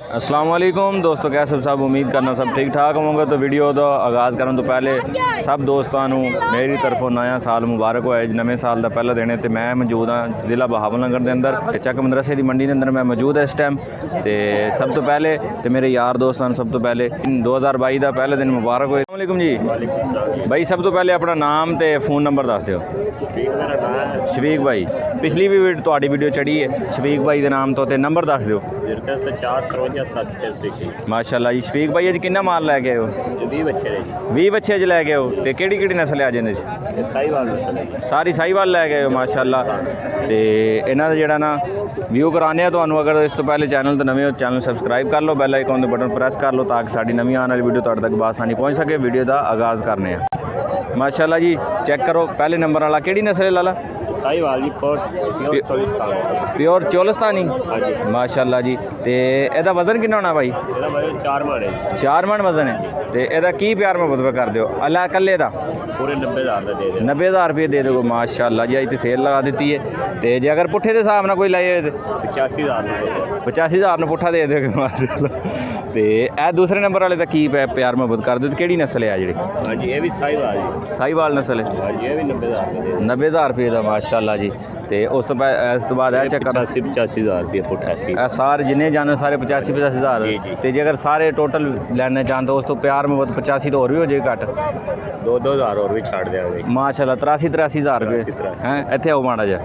अस्सलाम वालेकुम दोस्तों, कैसे सब? उम्मीद करना सब ठीक ठाक होंगे। तो वीडियो का आगाज़ करने तो पहले सब दोस्तों मेरी तरफों नया साल मुबारक होया। नवे साल का पहला दिन है तो मैं मौजूद हाँ जिला बहावलनगर के अंदर चक मदरसे की मंडी के अंदर मैं मौजूद है इस टाइम। तो सब तो पहले तो मेरे यार दोस्त हैं, सब तो पहले 2022 का पहला दिन मुबारक होए। अस्सलाम वालेकुम जी भाई, सब तो पहले अपना नाम तो फ़ोन नंबर दस दो। शफीक भाई, पिछली भी थोड़ी वीडियो चढ़ी है शफीक भाई के नाम तो नंबर दस दो। माशाल्लाह जी। शफीक भाई अज कितना माल लैके आए हो? 20 बच्चे अज लैके आओ। तो केड़ी नस्ल है अज इन्हें? सारी साहीवाल लैके आए हो माशाल्लाह। तो इन्हों का जोड़ा ना व्यू कराने तो अगर इस तो पहले चैनल तो नवे हो चैनल सबसक्राइब कर लो, बैल आइकन के बटन प्रेस कर लो ताकि साड़ी नवी आने वाली वीडियो तुहाडे तक बासानी पहुँच सके। वीडियो का आगाज़ करने माशाल्लाह जी। चेक करो पहले नंबर वाला केड़ी नस्ल है लाला? साहीवाल जी, प्योर चोलिस्तानी माशाल्लाह जी। तो यदा वजन कितना होना भाई? 4 मन है। 4 मन वजन है। तो यदा की प्यार मुहब्बत कर दो अल्लाह कल्ले का? पूरे 90,000 का दे दे। 90,000 रुपये दे दो माशाल्लाह जी। अज तो सेल लगा दी है। तो जे अगर पुट्ठे के हिसाब न कोई लाए 85,000 पुट्ठा दे दोगे माशाल्लाह। तो यह दूसरे नंबर वाले का की प्यार मुहब्बत कर दो? केड़ी नस्ल है जी? हाँ जी, ये भी साहीवाल जी। साहीवाल नस्ल है। हाँ जी, ये भी 90,000 90,000 रुपये का माशाल्लाह जी। तो उस तो बाद है चेक 85,000 रुपये पुट्ठा। सारे जिन्हें जाने सारे 85,000। तो जे अगर सारे टोटल लेने चाहते तो उस तो प्यार मुहब्बत 85 तो और भी हो जाए घट? 2,000 और भी छाड़ देंगे माशाल्लाह। 83,000 रुपये हैं। इतने आओ माड़ा जा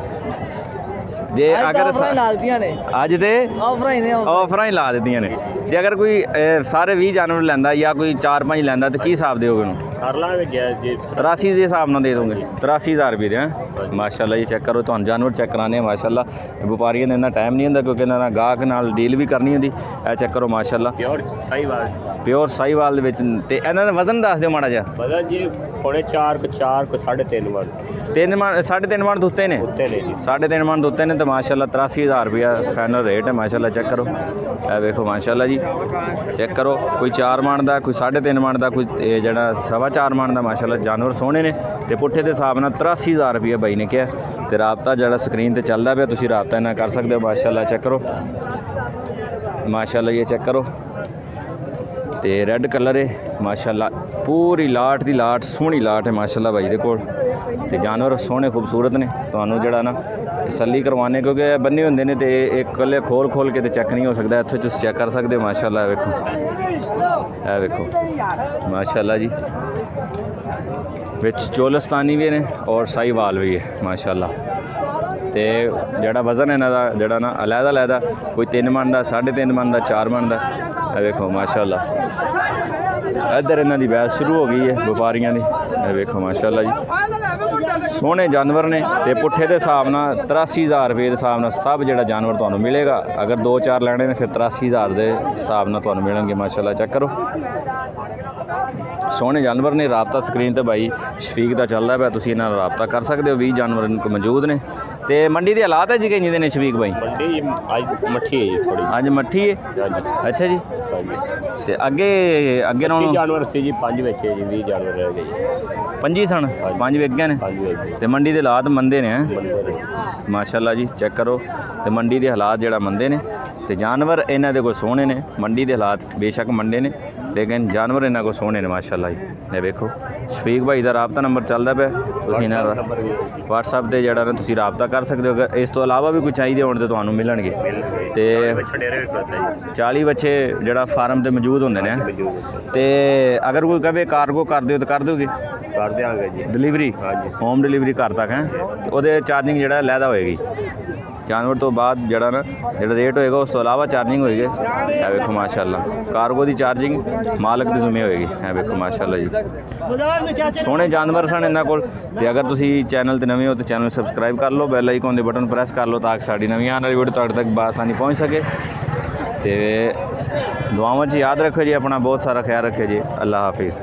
जे अगर अज तो ऑफर ही ला दी ने। जे अगर कोई सारे 20 जानवर लैंदा या कोई 4-5 लैंदा तो की हिसाब दोगे उन्होंने? 83 के हिसाब ना दे दोगे? 83,000 रुपये दे हैं माशाल्लाह जी। चेक करो तो जानवर चेक कराने माशाल्लाह। व्यापारियों ने इन्ना टाइम नहीं होंगे क्योंकि इन्होंने गाहक नाल डील भी करनी होंगी। यह चेक करो माशाल्लाह प्योर साहीवाल ते इन्होंने वजन दस दो माड़ा जा। वजन जी 4.5 3.5 मन 3 मन 3.5 मन दुत्ते ने 3.5 मन दुत्ते ने। तो माशाल्लाह 83,000 रुपया फाइनल रेट है माशाल्लाह। चेक करो यह देखो माशाल्लाह जी। चेक करो कोई 4 मन का, कोई 3.5 मन का, कोई जरा 4.25 मन का माशाल्लाह। जानवर सोहने ने तो पुट्ठे के हिसाब न 83,000 रुपया बाई ने कहा। तो राबता जरा स्क्रीन पर चलता पे तुम राबता इन्ना कर सकते हो माशाल्लाह। चेक करो माशाल्लाह। ये चेक करो तो रेड कलर है माशाल्लाह। पूरी लाट की लाट सोहनी लाट है माशाल्लाह भाई दे कोल। ते जानवर सोहने खूबसूरत ने। तुहानू जड़ा ना तसल्ली करवाने क्योंकि बन्ने होंदे ने ते एक कल्ले खोल के तो चेक नहीं हो सकता। इत्थे तुसीं चेक कर सकते हो माशाल्लाह। वेखो यह वेखो माशाल्लाह जी। विच चोलिस्तानी भी ने और साहीवाल भी है माशाल्लाह। तो जड़ा वजन है इन्हां दा जड़ा ना अलहदा कोई 3 मन का, 3.5 मन का, 4 मन का। वेखो माशाल्लाह। इधर इन्हां दी बहस शुरू हो गई है व्यापारियों की। वेखो माशाल्लाह जी। सोहने जानवर ने तो पुट्ठे के हिसाब न 83,000 रुपये के हिसाब न सब जोड़ा जानवर तुहानू मिलेगा। अगर 2-4 लैने ने फिर 83,000 के हिसाब न तुहानू मिलेंगे माशाल्लाह। चेक करो सोहने जानवर ने। राबता स्क्रीन तो भाई शफीक का चलता पाया, तुसीं इन्हां नाल राबता कर सकते हो। 20 जानवर इनके मौजूद ने। तो मंडी के हालात है जी कहीं ने शफीक भाई? मंडी अज मठी है जी, थोड़ी अज मठी है। अच्छा जी। तो अगे जानवर से जी 5 बच्चे जी 20 जानवर रह गए। 25 सन 5 विक गए ने। तो मंडी के हालात मंदे ने माशाल्लाह जी। चेक करो तो मंडी के हालात जोड़ा मंदे ने। तो जानवर इन्हों के कोई सोहने ने। मंडी के हालात बेशक मंडे ने लेकिन जानवर इन्हों को सोहने ने माशाल्लाह जी। ये देखो शफीक भाई का राबता नंबर चलता पे तुसीं व्हाट्सएप पर जोड़ा ना तुसीं राबता कर सकते हो। अगर इस तो अलावा भी कुछ चाहिए होने तो तुहानू मिलणगे। तो 40 बच्चे जोड़ा फार्म से मौजूद होंगे ने। तो अगर कोई कहे कार्गो कर दो तो कर दोगे? कर देंगे जी। डिलीवरी होम डिलीवरी घर तक है। तो वो चार्जिंग जोड़ा लैदा होएगी जानवर तो बाद जड़ा ना जो रेट होएगा उस तो अलावा चार्जिंग होएगी। है वेखो माशाल्लाह। कार्गो की चार्जिंग मालक के जुम्मे होएगी। है वेखो माशाल्लाह जी। सोहने जानवर सन इन्हां कोल। ते अगर तुसीं चैनल ते नवे हो तो चैनल सबसक्राइब कर लो, बैल आइकन के बटन प्रेस कर लो ताकि साड़ी नवी आने वाली वीडियो तुहाडे तक बासानी पहुँच सके। तो दुआवां च याद रखो जी, अपना बहुत सारा ख्याल रखियो जी। अल्लाह हाफिज़।